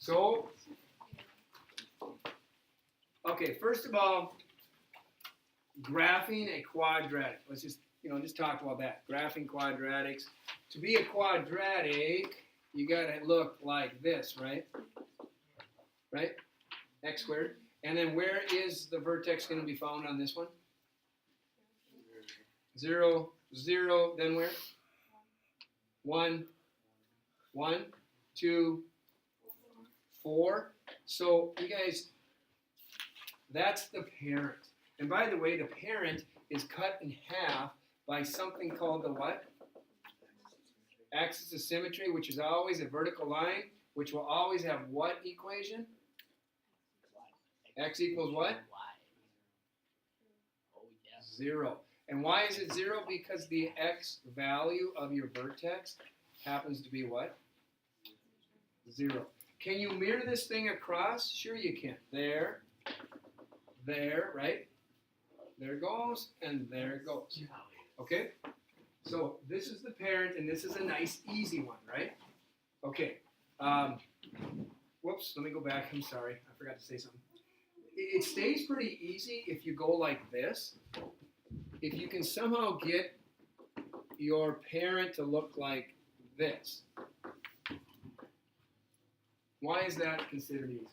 So, okay, first of all, graphing a quadratic. Let's just talk about that. Graphing quadratics. To be a quadratic, you gotta look like this, right? Right? X squared. And then where is the vertex going to be found on this one? 0, 0, then where? 1, 1, 2, 4. So you guys, that's the parent. And by the way, the parent is cut in half by something called the what? Axis of symmetry, which is always a vertical line, which will always have what equation? X equals what? 0. And why is it 0? Because the x value of your vertex happens to be what? 0. Can you mirror this thing across? Sure you can. There, right? There it goes, and there it goes. Okay? So this is the parent, and this is a nice, easy one, right? Okay. Whoops, let me go back. I'm sorry. I forgot to say something. It stays pretty easy if you go like this. If you can somehow get your parent to look like this. Why is that considered easy?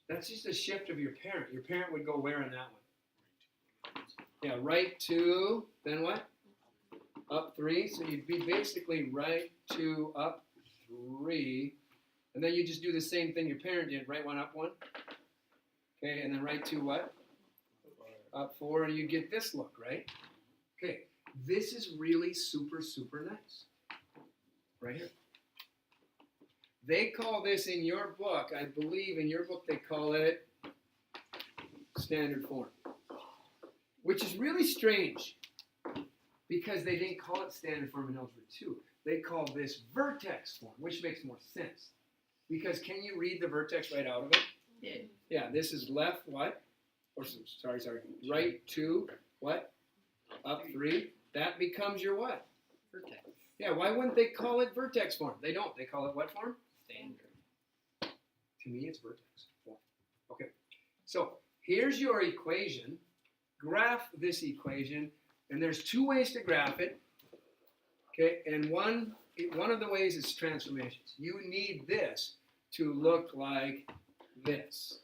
That's just a shift of your parent. Your parent would go where in that one? Yeah, right 2, then what? Up 3. So you'd be basically right 2, up 3. And then you just do the same thing your parent did, right 1, up 1. Okay, and then right 2 what? Up 4, and you get this look, right? Okay, this is really super, super nice. Right here. They call this in your book, I believe in your book they call it standard form. Which is really strange, because they didn't call it standard form in Algebra 2. They call this vertex form, which makes more sense. Because can you read the vertex right out of it? Yeah. Yeah, this is left what? Or sorry. Right 2, what? Up 3. That becomes your what? Vertex. Yeah, why wouldn't they call it vertex form? They don't. They call it what form? Standard. To me, it's vertex form. Okay. So here's your equation. Graph this equation, and there's 2 ways to graph it. Okay, and one of the ways is transformations. You need this to look like this.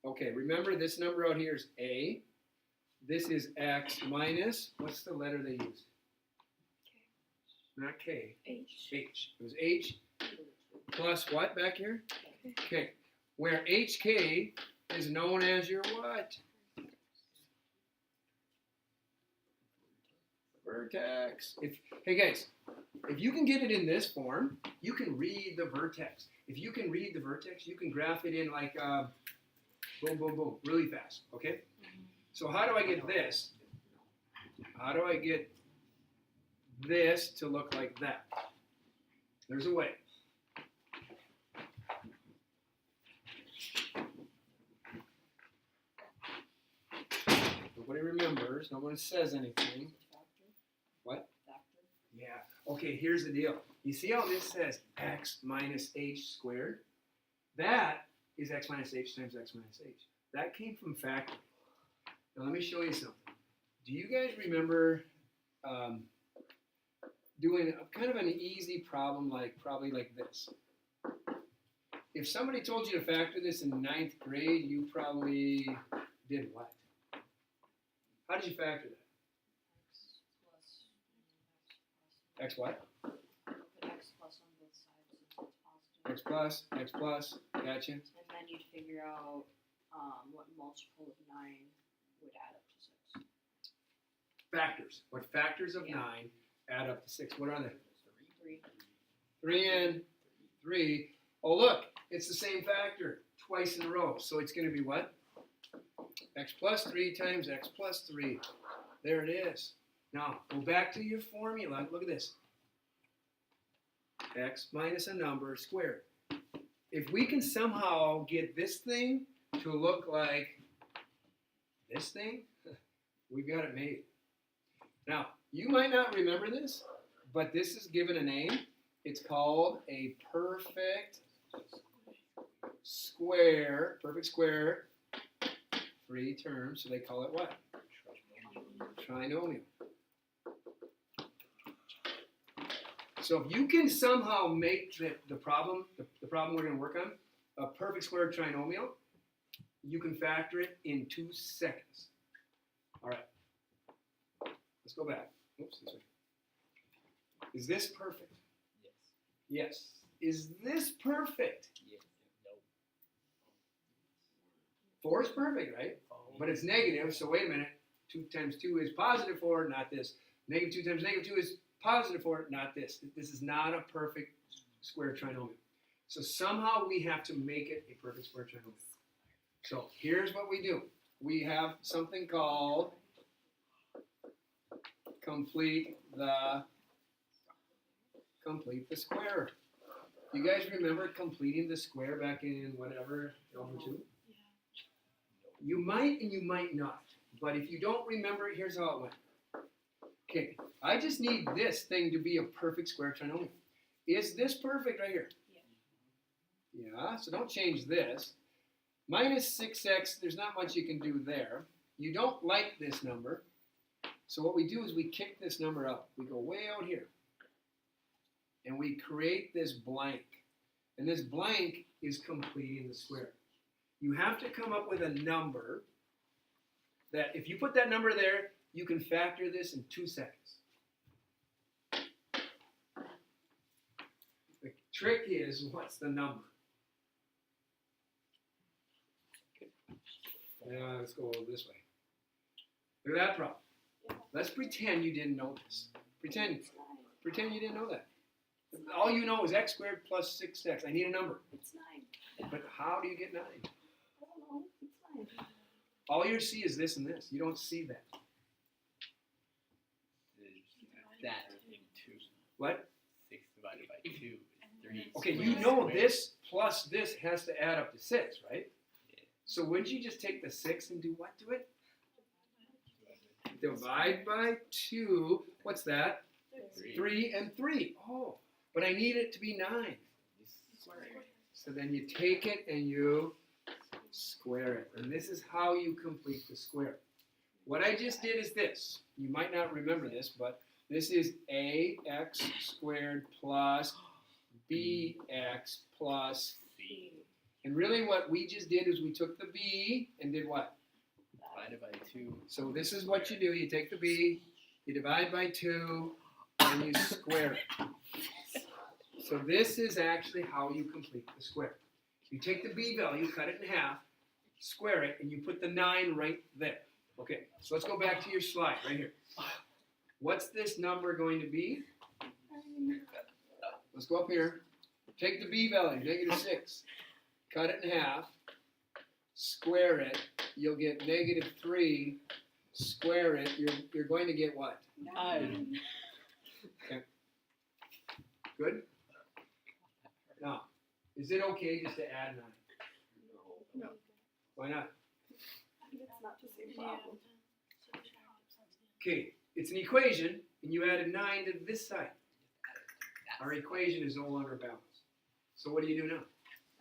Okay, remember this number out here is A. This is X minus, what's the letter they used? Not K. H. H. It was H plus what back here? Okay, where HK is known as your what? Vertex. Hey guys, if you can get it in this form, you can read the vertex. If you can read the vertex, you can graph it in like boom, boom, boom, really fast, okay? So how do I get this? How do I get this to look like that? There's a way. Nobody remembers, no one says anything. What? Yeah. Okay, here's the deal. You see how this says x minus h squared? That is x minus h times x minus h. That came from factoring. Now let me show you something. Do you guys remember doing kind of an easy problem probably like this? If somebody told you to factor this in 9th grade, you probably did what? How did you factor that? X what? Put x plus on both sides since it's positive. X plus, gotcha. And then you'd figure out what multiple of 9 would add up to 6. Factors. What factors of 9 add up to 6? What are they? 3. 3 and 3. Oh, look, it's the same factor twice in a row. So it's going to be what? X plus 3 times x plus 3. There it is. Now, go back to your formula. Look at this. X minus a number squared. If we can somehow get this thing to look like this thing, we've got it made. Now, you might not remember this, but this is given a name. It's called a perfect square, three terms, so they call it what? Trinomial. So if you can somehow make the problem we're going to work on, a perfect square trinomial, you can factor it in 2 seconds. All right. Let's go back. Oops, this way. Is this perfect? Yes. Yes. Is this perfect? Yes. No. 4 is perfect, right? But it's negative, so wait a minute. 2 times 2 is positive 4, not this. Negative 2 times negative 2 is positive 4, not this. This is not a perfect square trinomial. So somehow we have to make it a perfect square trinomial. So here's what we do. We have something called complete the square. You guys remember completing the square back in whatever, Algebra 2? You might and you might not. But if you don't remember it, here's how it went. Okay, I just need this thing to be a perfect square trinomial. Is this perfect right here? Yeah, so don't change this. Minus 6x, there's not much you can do there. You don't like this number. So what we do is we kick this number up. We go way out here. And we create this blank. And this blank is completing the square. You have to come up with a number that if you put that number there, you can factor this in 2 seconds. The trick is, what's the number? Yeah, let's go this way. Look at that problem. Let's pretend you didn't know this. Pretend you didn't know that. All you know is x squared plus 6x. I need a number. It's 9. But how do you get 9? I don't know. It's 9. All you see is this and this. You don't see that. That in 2. What? 6 divided by 2 is 3. Okay, you know this plus this has to add up to 6, right? Yeah. So wouldn't you just take the 6 and do what to it? Divide by 2. What's that? 3 and 3. Oh, but I need it to be 9. So then you take it and you square it. And this is how you complete the square. What I just did is this. You might not remember this, but this is ax squared plus bx plus C. and really what we just did is we took the b and did what? Divided by 2. So this is what you do. You take the b, you divide by 2, and you square it. So this is actually how you complete the square. You take the b value, cut it in half, square it, and you put the 9 right there. Okay, so let's go back to your slide right here. What's this number going to be? Let's go up here. Take the b value, negative 6. Cut it in half. Square it. You'll get negative 3. Square it. You're going to get what? 9. Okay. Good? Now, is it okay just to add 9? No. Why not? It's not the same problem. Okay, it's an equation, and you added 9 to this side. Our equation is no longer balanced. So what do you do now?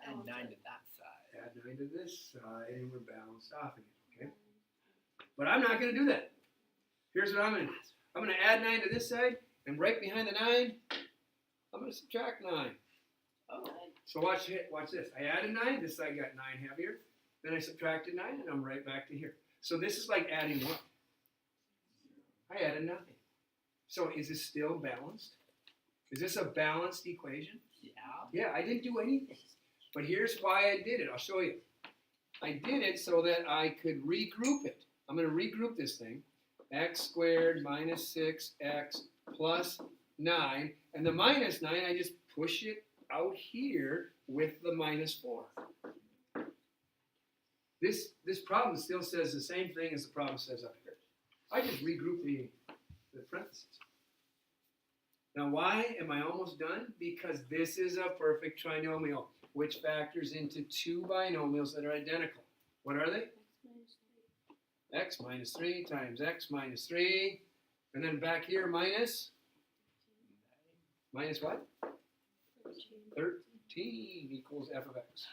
Add 9 to that side. Add 9 to this side, and we're balanced off again, okay? But I'm not going to do that. Here's what I'm going to do. I'm going to add 9 to this side, and right behind the 9, I'm going to subtract 9. Oh. So watch this. I added 9, this side got 9 heavier. Then I subtracted 9, and I'm right back to here. So this is like adding what? I added nothing. So is this still balanced? Is this a balanced equation? Yeah. Yeah, I didn't do anything. But here's why I did it. I'll show you. I did it so that I could regroup it. I'm going to regroup this thing. X squared minus 6x plus 9. And the minus 9, I just push it out here with the minus 4. This problem still says the same thing as the problem says up here. I just regroup the parentheses. Now why am I almost done? Because this is a perfect trinomial, which factors into 2 binomials that are identical. What are they? X minus 3 times x minus 3. And then back here minus what? 13 equals f of x.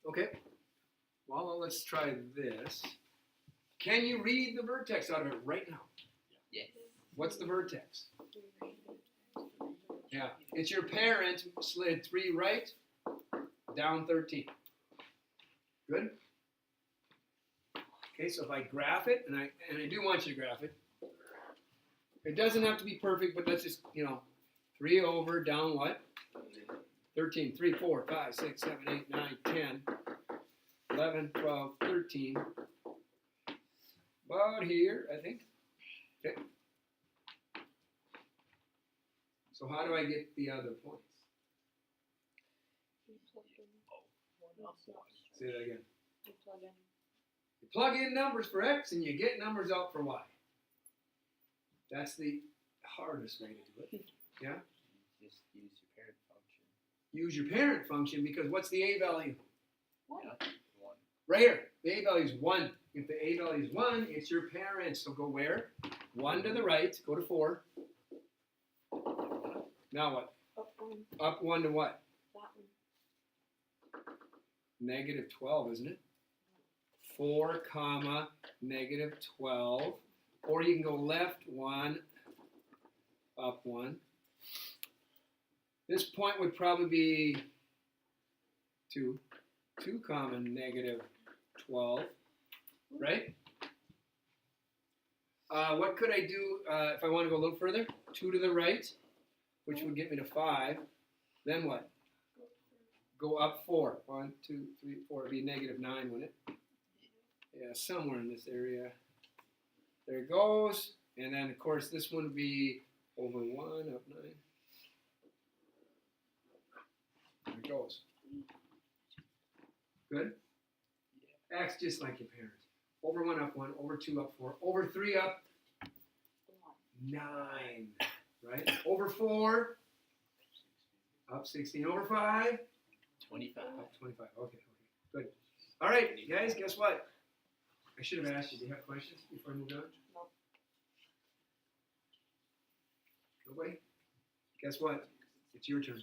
Okay, well, let's try this. Can you read the vertex out of it right now? Yes. What's the vertex? Yeah, it's your parent slid 3 right, down 13. Good? Okay, so if I graph it, and I do want you to graph it, it doesn't have to be perfect, but let's just, 3 over, down what? 13, 3, 4, 5, 6, 7, 8, 9, 10, 11, 12, 13. About here, I think. Okay. So how do I get the other points? Say that again. You plug in numbers for x and you get numbers out for y. That's the hardest way to do it. Yeah? Just use your parent function. Use your parent function because what's the a value? Yeah. 1. Right here. The a value is 1. If the a value is 1, it's your parent. So go where? 1 to the right. Go to 4. Now what? Up 1 to what? Negative 12, isn't it? 4 comma negative 12. Or you can go left 1, up 1. This point would probably be 2. 2 comma negative 12. Right? What could I do if I want to go a little further? 2 to the right, which would get me to 5. Then what? Go up 4. 1, 2, 3, 4. It'd be negative 9, wouldn't it? Yeah, somewhere in this area. There it goes. And then, of course, this one would be over 1, up 9. There it goes. Good? Acts just like your parents. Over 1, up 1. Over 2, up 4. Over 3, up 9. Right? Over 4, up 16. Over 5, 25. up 25. Okay. Good. All right, guys, guess what? I should have asked you, do you have questions before I moved on? Nope. Nobody? Guess what? It's your turn.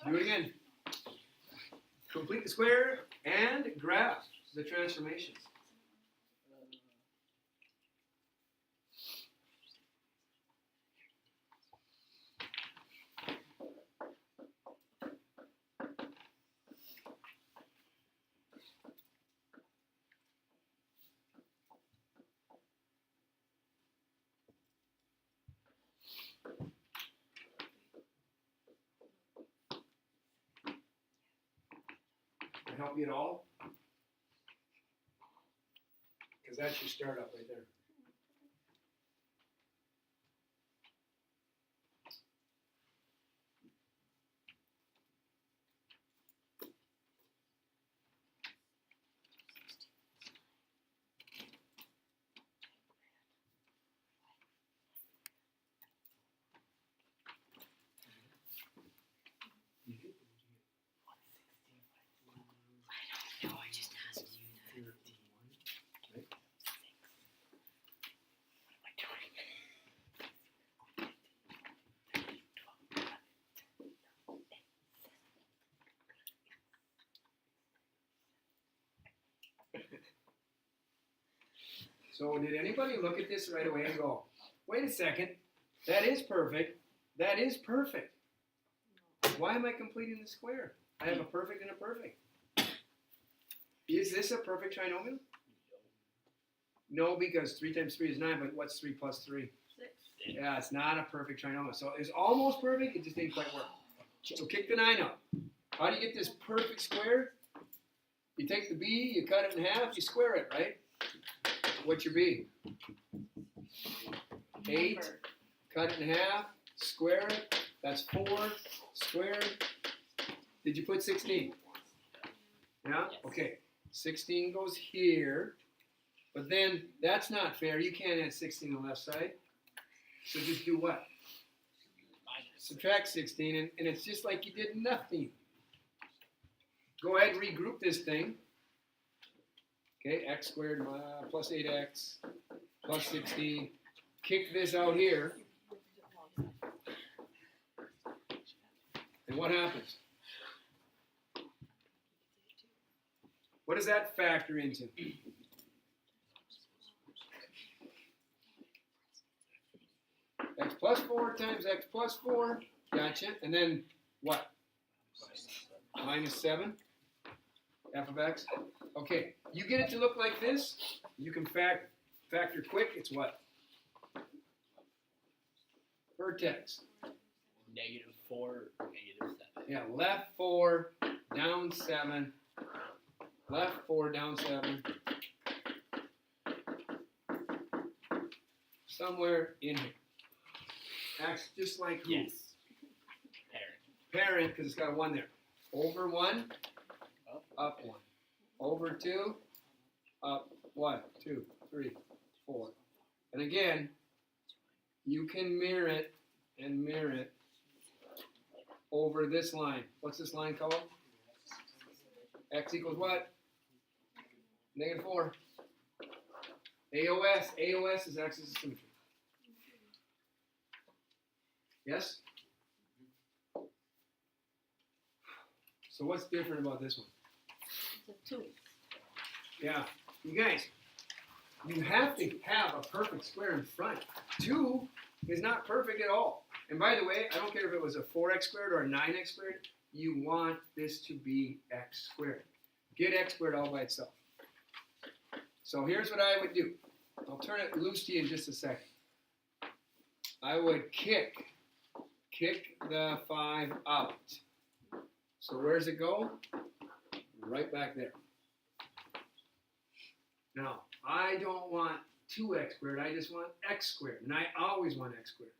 Do it again. Complete the square and graph the transformations. Can I help you at all? Because that's your startup right there. So did anybody look at this right away and go, wait a second, that is perfect. That is perfect. Why am I completing the square? I have a perfect and a perfect. Is this a perfect trinomial? No, because 3 times 3 is 9, but what's 3 plus 3? 6. Yeah, it's not a perfect trinomial. So it's almost perfect, it just didn't quite work. So kick the 9 out. How do you get this perfect square? You take the b, you cut it in half, you square it, right? What's your b? 8, Number. cut it in half, square it, that's 4, squared. Did you put 16? Yeah? Yes. Okay. 16 goes here, but then that's not fair. You can't add 16 on the left side. So just do what? Subtract 16, and it's just like you did nothing. Go ahead and regroup this thing. Okay, x squared plus 8x plus 16. Kick this out here. And what happens? What does that factor into? X plus 4 times x plus 4. Gotcha. And then what? Minus 7. F of x. Okay. You get it to look like this. You can factor quick. It's what? Vertex. -4, -7. Yeah, left 4, down 7. Left 4, down 7. Somewhere in here. Acts just like who? Yes. Parent. Parent, because it's got a 1 there. Over 1, Up. up 1. Over 2, up 1, 2, 3, 4. And again, you can mirror it and mirror it over this line. What's this line called? X equals what? -4. AOS. AOS is axis of symmetry. Yes? So what's different about this one? It's a 2. Yeah. You guys, you have to have a perfect square in front. 2 is not perfect at all. And by the way, I don't care if it was a 4x squared or a 9x squared, you want this to be x squared. Get x squared all by itself. So here's what I would do. I'll turn it loose to you in just a second. I would kick the 5 out. So where's it go? Right back there. Now, I don't want 2x squared, I just want x squared. And I always want x squared.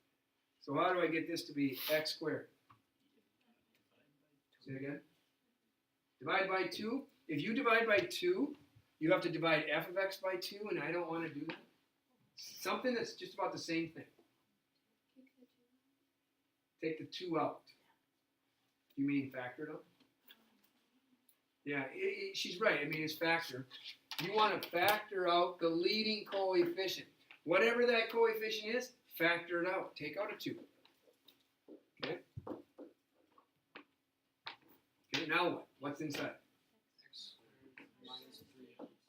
So how do I get this to be x squared? Say it again. Divide by 2. If you divide by 2, you have to divide f of x by 2, and I don't want to do that. Something that's just about the same thing. Take the 2 out. You mean factor it out? Yeah, she's right. I mean, it's factor. You want to factor out the leading coefficient. Whatever that coefficient is, factor it out. Take out a 2. Okay? Okay, now what? What's inside?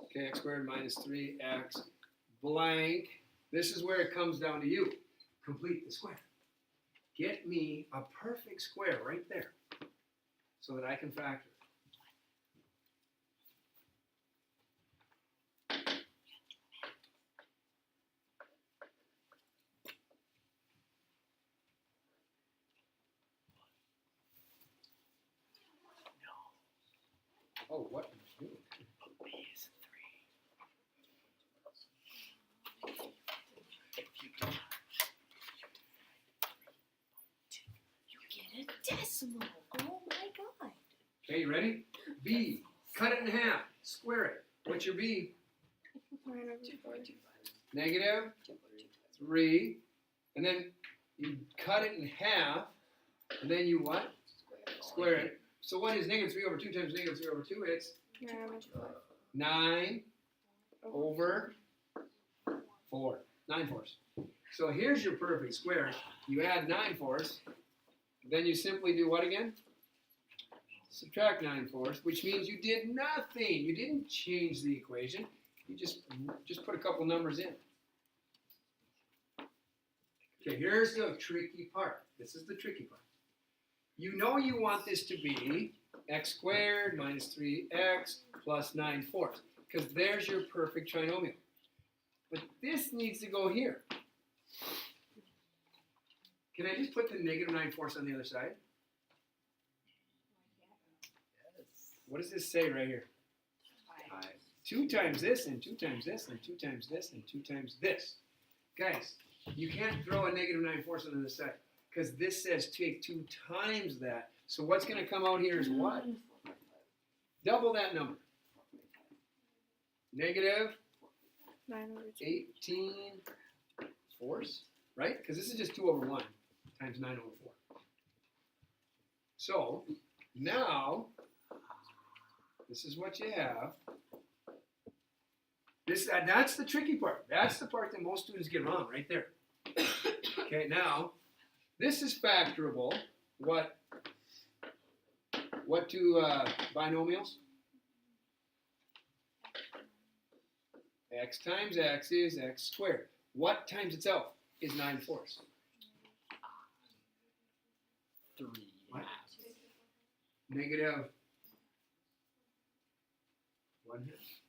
Okay, x squared minus 3x blank. This is where it comes down to you. Complete the square. Get me a perfect square right there so that I can factor it. Oh, what am I doing? B is 3. You get a decimal. Oh my god. Okay, you ready? B. Cut it in half. Square it. What's your B? Negative 3. And then you cut it in half. And then you what? Square it. So what is negative 3 over 2 times negative 3 over 2? It's 9 over 4. 9 fourths. So here's your perfect square. You add 9 fourths. Then you simply do what again? Subtract 9 fourths, which means you did nothing. You didn't change the equation. You just put a couple numbers in. Okay, here's the tricky part. This is the tricky part. You know you want this to be x squared minus 3x plus 9 fourths, because there's your perfect trinomial. But this needs to go here. Can I just put the negative 9 fourths on the other side? Yes. What does this say right here? 2 times this, and 2 times this, and 2 times this, and 2 times this. Guys, you can't throw a negative 9 fourths on the other side, because this says take 2 times that. So what's going to come out here is what? Double that number. Negative 18 fourths, right? Because this is just 2 over 1 times 9 over 4. So now, this is what you have. That's the tricky part. That's the part that most students get wrong right there. Okay, now, this is factorable. What What do binomials? X times x is x squared. What times itself is 9/4? 3 What? halves. Negative 1/2?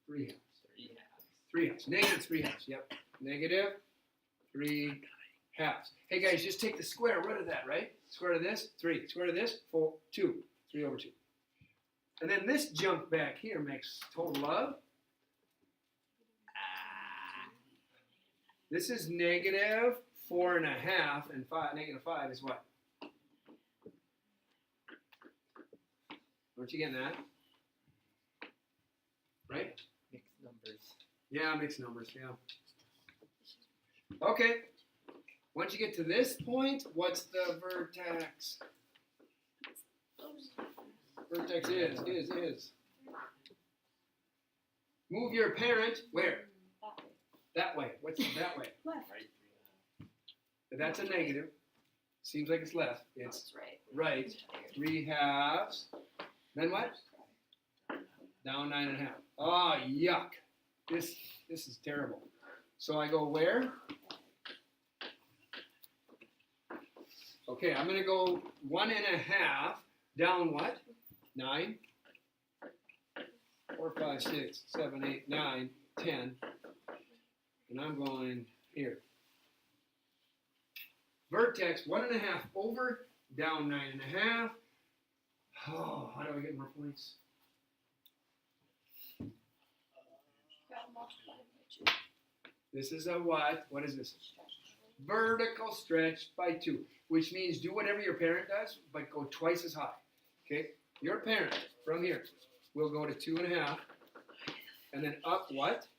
3 halves. 3 halves. 3 halves. Negative 3 halves. Yep. Negative 3 halves. Hey guys, just take the square root of that, right? Square root of this, 3. Square root of this, 4, 2. 3/2. And then this junk back here makes total of. This is negative 4.5, and negative 5 is what? Aren't you getting that? Right? Mixed numbers. Yeah, mixed numbers, yeah. Okay. Once you get to this point, what's the vertex? Vertex is. Move your parent where? That way. That way. What's that way? Left. Right. That's a negative. Seems like it's left. Oh, It's it's right. right. 3 halves. Then what? Down 9.5. Oh, yuck. This is terrible. So I go where? Okay, I'm going to go 1.5 down what? 9. 4, 5, 6, 7, 8, 9, 10. And I'm going here. Vertex 1.5 over, down 9.5. Oh, how do I get more points? Gotta multiply by 2. This is a what? What is this? Vertical stretch by 2, which means do whatever your parent does, but go twice as high. Okay? Your parent from here will go to 2.5, and then up what?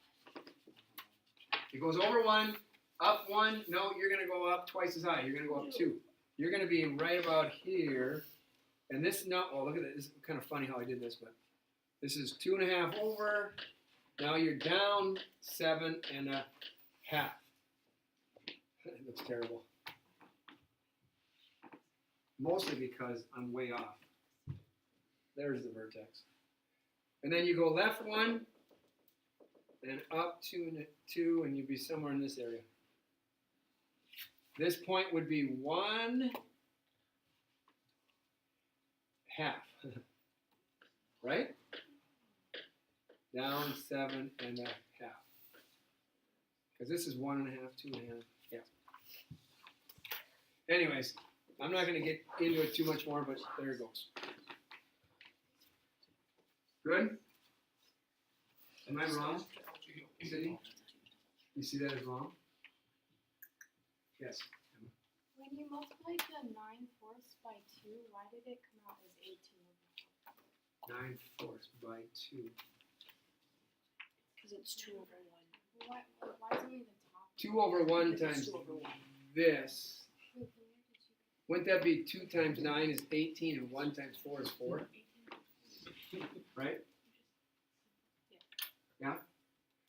It goes over 1, up 1. No, you're going to go up twice as high. You're going to go up 2. You're going to be right about here. And this, no, oh, look at this. This is kind of funny how I did this, but this is 2.5 over. Now you're down 7.5. It looks terrible. Mostly because I'm way off. There's the vertex. And then you go left 1 and up 2, and you'd be somewhere in this area. This point would be 1/2. Right? Down 7.5. Because this is 1.5, 2.5. Yeah. Anyways, I'm not going to get into it too much more, but there it goes. Good? Am I wrong, Cindy? You see that as wrong? Yes. When you multiplied the 9/4 by 2, why did it come out as 18 over 9/4 by 2. Because it's 2 over 1. 4? Why is only the top? 2 over 1 Because it's times 2 over 1. this. Wait, where did you Wouldn't that be 2 times 9 is 18 and 1 times 4 is 4? Right? Yeah?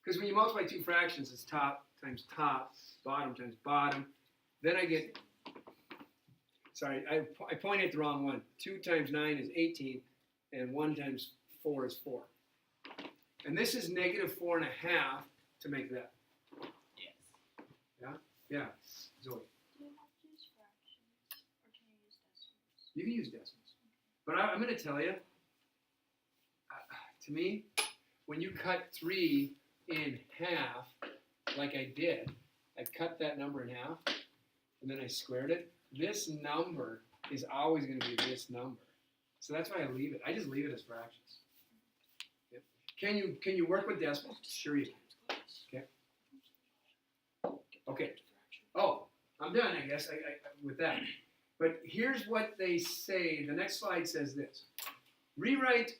Because when you multiply two fractions, it's top times top, bottom times bottom. Then I get, sorry, I pointed at the wrong one. 2 times 9 is 18, and 1 times 4 is 4. And this is negative 4.5 to make that. Yes. Yeah, Zoe. do you have to use fractions? Or can you use decimals? You can use decimals. But I'm going to tell you, to me, when you cut 3 in half, like I did, I cut that number in half, and then I squared it. This number is always going to be this number. So that's why I leave it. I just leave it as fractions. Yep. Can you work with decimals? Sure you can. Okay. Okay. Oh, I'm done, I guess, with that. But here's what they say. The next slide says this. Rewrite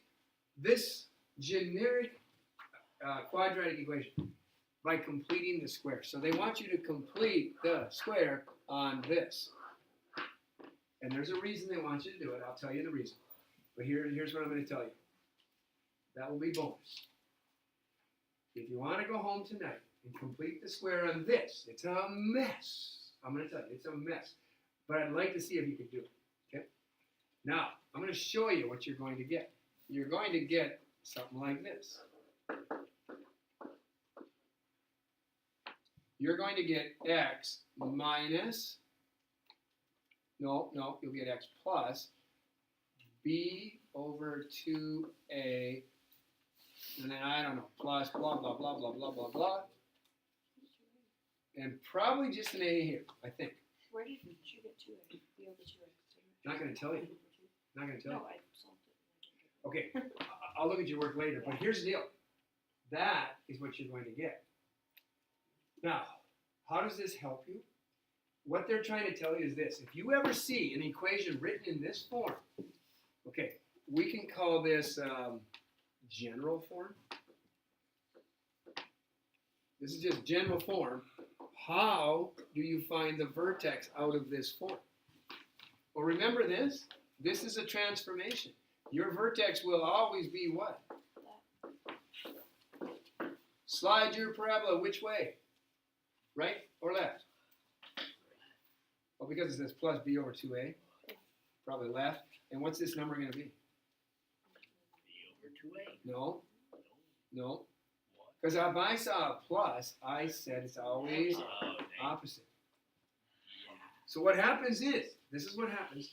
this generic quadratic equation by completing the square. So they want you to complete the square on this. And there's a reason they want you to do it. I'll tell you the reason. But here's what I'm going to tell you. That will be bonus. If you want to go home tonight and complete the square on this, it's a mess. I'm going to tell you, it's a mess. But I'd like to see if you could do it. Okay? Now, I'm going to show you what you're going to get. You're going to get something like this. You're going to get x minus, no, you'll get x plus b over 2a, and then I don't know, plus blah, blah, blah, blah, blah, blah, blah, and probably just an a here, I think. Where did you get 2x? Be over 2x. Not going to tell you. Not going to tell you. No, I solved it. Okay, I'll look at your work later, but here's the deal. That is what you're going to get. Now, how does this help you? What they're trying to tell you is this. If you ever see an equation written in this form, okay, we can call this general form. This is just general form. How do you find the vertex out of this form? Well, remember this. This is a transformation. Your vertex will always be what? Slide your parabola which way? Right or left? Well, because it says plus b over 2a, probably left. And what's this number going to be? B over 2a. No. No. Because if I saw a plus, I said it's always opposite. So what happens is, this is what happens.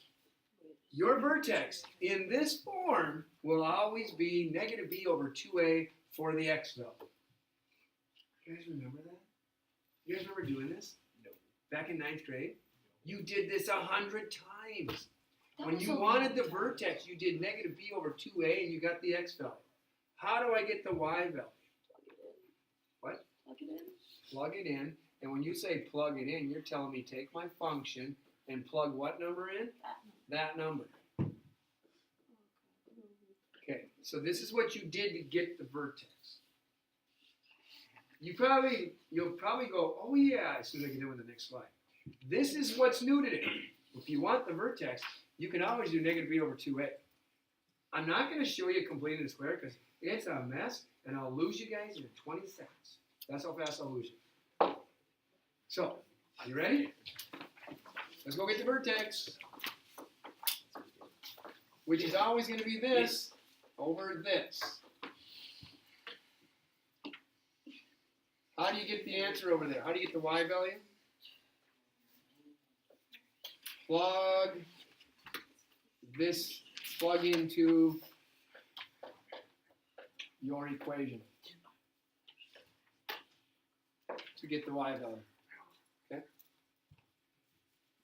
Your vertex in this form will always be negative b over 2a for the x value. You guys remember that? You guys remember doing this? No. Back in 9th grade? You did this 100 times. That When was you a wanted long the time. vertex, you did negative b over 2a and you got the x value. How do I get the y value? What? Plug it in. Plug it in. And when you say plug it in, you're telling me take my function and plug what number in? That number. Okay, so this is what you did to get the vertex. You'll probably go, oh yeah, as soon as I get done with the next slide. This is what's new today. If you want the vertex, you can always do negative b over 2a. I'm not going to show you completing the square because it's a mess and I'll lose you guys in 20 seconds. That's how fast I'll lose you. So, are you ready? Let's go get the vertex, which is always going to be this over this. How do you get the answer over there? How do you get the y value? Plug into your equation to get the y value. Okay?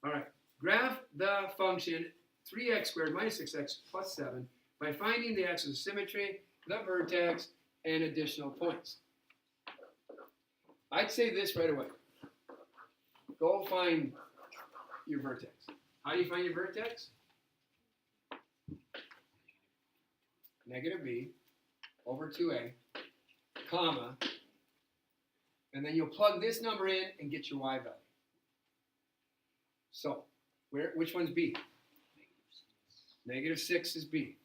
All right. Graph the function 3x squared minus 6x plus 7 by finding the axis of symmetry, the vertex, and additional points. I'd say this right away. Go find your vertex. How do you find your vertex? Negative b over 2a, comma, and then you'll plug this number in and get your y value. So, which one's b? Negative 6 is b.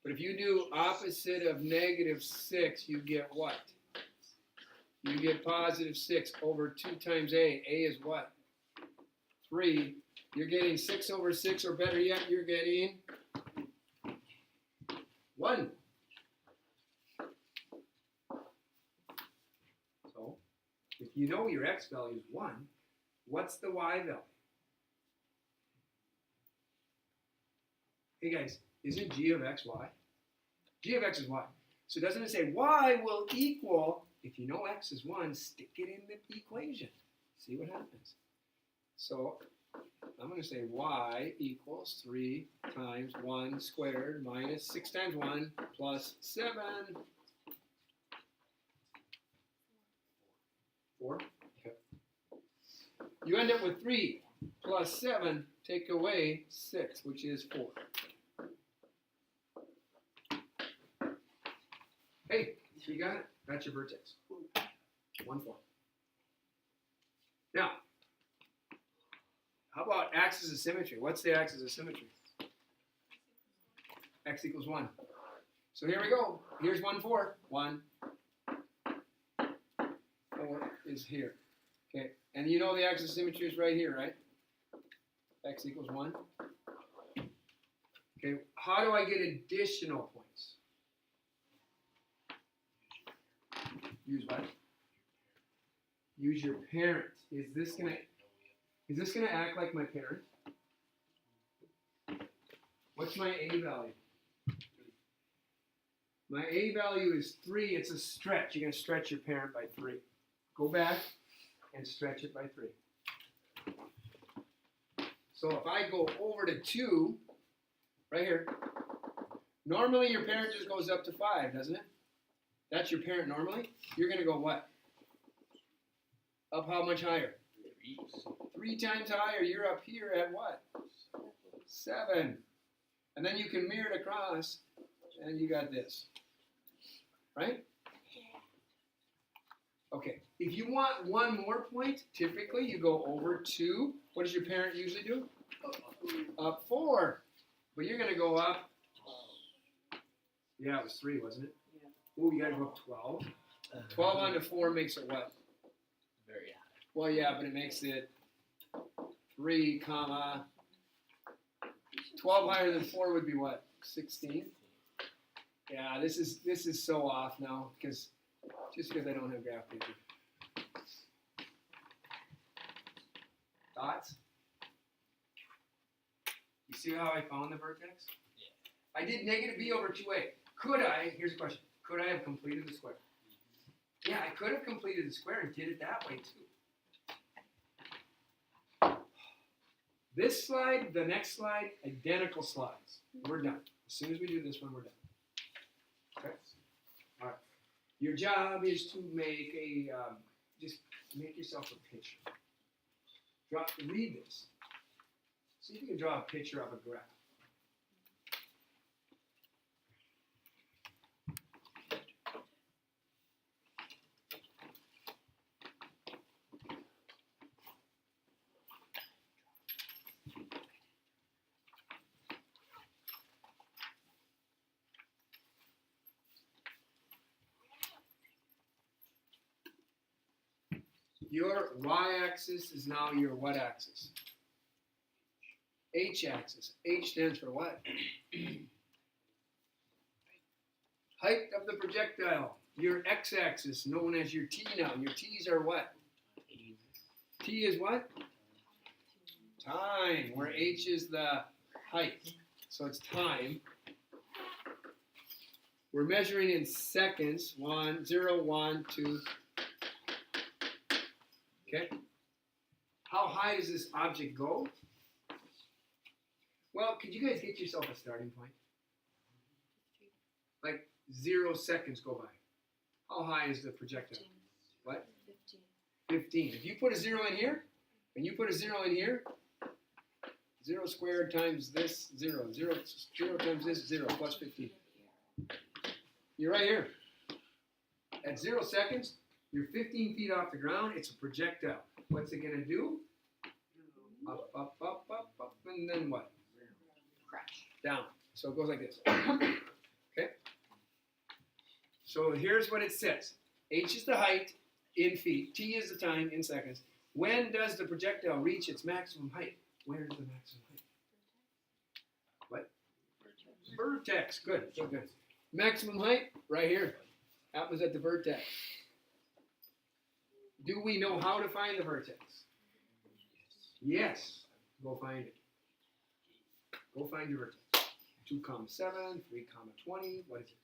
But if you do opposite of negative 6, you get what? You get positive 6 over 2 times a. A is what? 3. You're getting 6 over 6, or better yet, you're getting 1. So, if you know your x value is 1, what's the y value? Hey guys, isn't g of x y? G of x is y. So doesn't it say y will equal, if you know x is 1, stick it in the equation. See what happens. So I'm going to say y equals 3 times 1 squared minus 6 times 1 plus 7. 4? Okay. You end up with 3 plus 7, take away 6, which is 4. Hey, you got it? That's your vertex. 1, 4. Now, how about axis of symmetry? What's the axis of symmetry? X equals 1. So here we go. Here's 1, 4. 1, 4 is here. Okay, and you know the axis of symmetry is right here, right? X equals 1. Okay, how do I get additional points? Use what? Use your parent. Is this gonna act like my parent? What's my A value? My A value is 3. It's a stretch. You're gonna stretch your parent by 3. Go back and stretch it by 3. So if I go over to 2, right here, normally your parent just goes up to 5, doesn't it? That's your parent normally. You're gonna go what? Up how much higher? 3 times higher. You're up here at what? 7. And then you can mirror it across, and you got this. Right? Okay. If you want one more point, typically you go over to, what does your parent usually do? Up 4. But you're going to go up, yeah, it was 3, wasn't it? Yeah. Ooh, you got to go up 12. 12 onto 4 makes it what? Very high. Well, yeah, but it makes it 3, comma, 12 higher than 4 would be what? 16? Yeah, this is so off now, just because I don't have graph paper. Thoughts? You see how I found the vertex? Yeah. I did negative b over 2a. Could I, here's the question, could I have completed the square? Yeah, I could have completed the square and did it that way too. This slide, the next slide, identical slides. We're done. As soon as we do this one, we're done. Okay? All right. Your job is to make just make yourself a picture. Read this. See if you can draw a picture of a graph. Your y-axis is now your what axis? H-axis. H stands for what? Height of the projectile. Your x-axis, known as your t now. Your t's are what? T is what? Time, where h is the height. So it's time. We're measuring in seconds. 1, 0, 1, 2. Okay? How high does this object go? Well, could you guys get yourself a starting point? Like 0 seconds go by. How high is the projectile? What? 15. If you put a 0 in here, and you put a 0 in here, 0 squared times this, 0. 0 times this, 0, plus 15. You're right here. At 0 seconds, you're 15 feet off the ground. It's a projectile. What's it going to do? Up, up, up, up, up, and then what? Crash. Down. So it goes like this. Okay? So here's what it says. H is the height in feet. T is the time in seconds. When does the projectile reach its maximum height? Where is the maximum height? What? Vertex. Good. So good. Maximum height? Right here. Happens at the vertex. Do we know how to find the vertex? Yes. Go find it. Go find your vertex. 2, 7, 3, 20. What is it?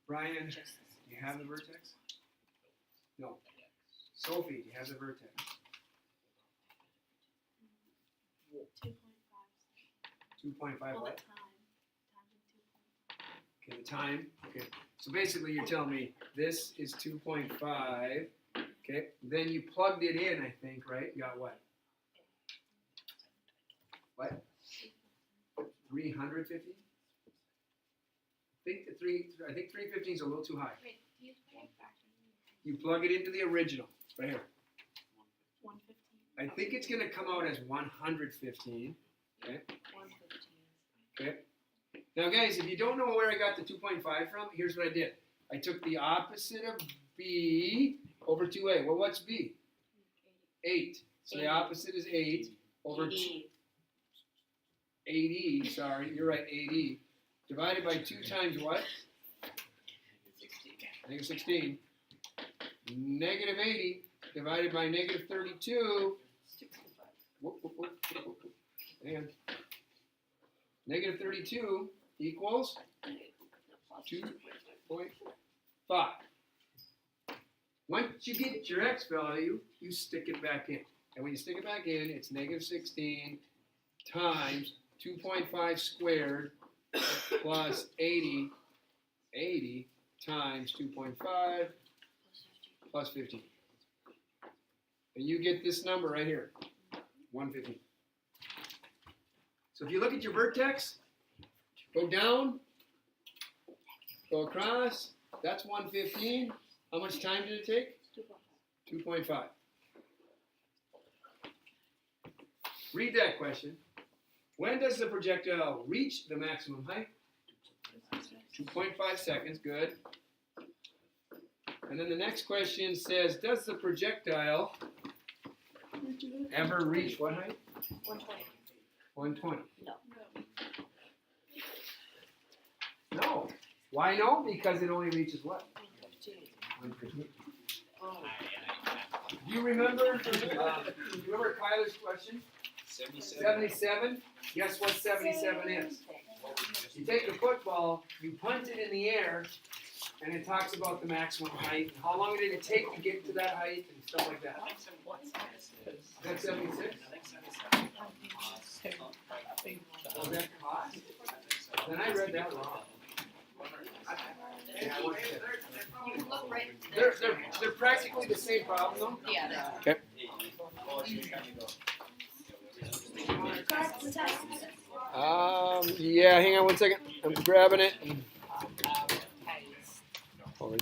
Brian, Do you have the vertex? No. Sophie, do you have the vertex? 2.5. 2.5 Well, what? the time. Okay, the time. Okay. So basically you're telling me this is 2.5. Okay. Then you plugged it in, I think, right? You got what? What? 350? I think 315 is a little too high. Wait, do you plug it back in? You plug it into the original, right here. 115. I think it's gonna come out as 115. 115. Okay. Now guys, if you don't know where I got the 2.5 from, here's what I did. I took the opposite of B over 2A. Well, what's B? 8. So the 80. opposite is 8 over 80, sorry, you're right, 80. Divided by 2 times what? Negative 16. Negative 80 divided by negative 32. Whoop, whoop, whoop, whoop, whoop. Hang on. Negative 32 equals 2.5. Once you get your x value, you stick it back in. And when you stick it back in, it's negative 16 times 2.5 squared plus 80 times 2.5 plus 15. And you get this number right here, 115. So if you look at your vertex, go down, go across, that's 115. How much time did it take? 2.5. Read that question. When does the projectile reach the maximum height? 2.5 seconds, good. And then the next question says, does the projectile ever reach what height? 120. 120. No. No. Why no? Because it only reaches what? 115. Do you remember Kyler's question? 77. Guess what 77 is? You take a football, you punt it in the air, and it talks about the maximum height, and how long did it take to get to that height, and stuff like that. That's 76? Was that cost? Then I read that wrong. Yeah, I went to- You can look right there. They're practically the same problem, though? Yeah, that's Okay. Yeah, hang on one second. I'm grabbing it.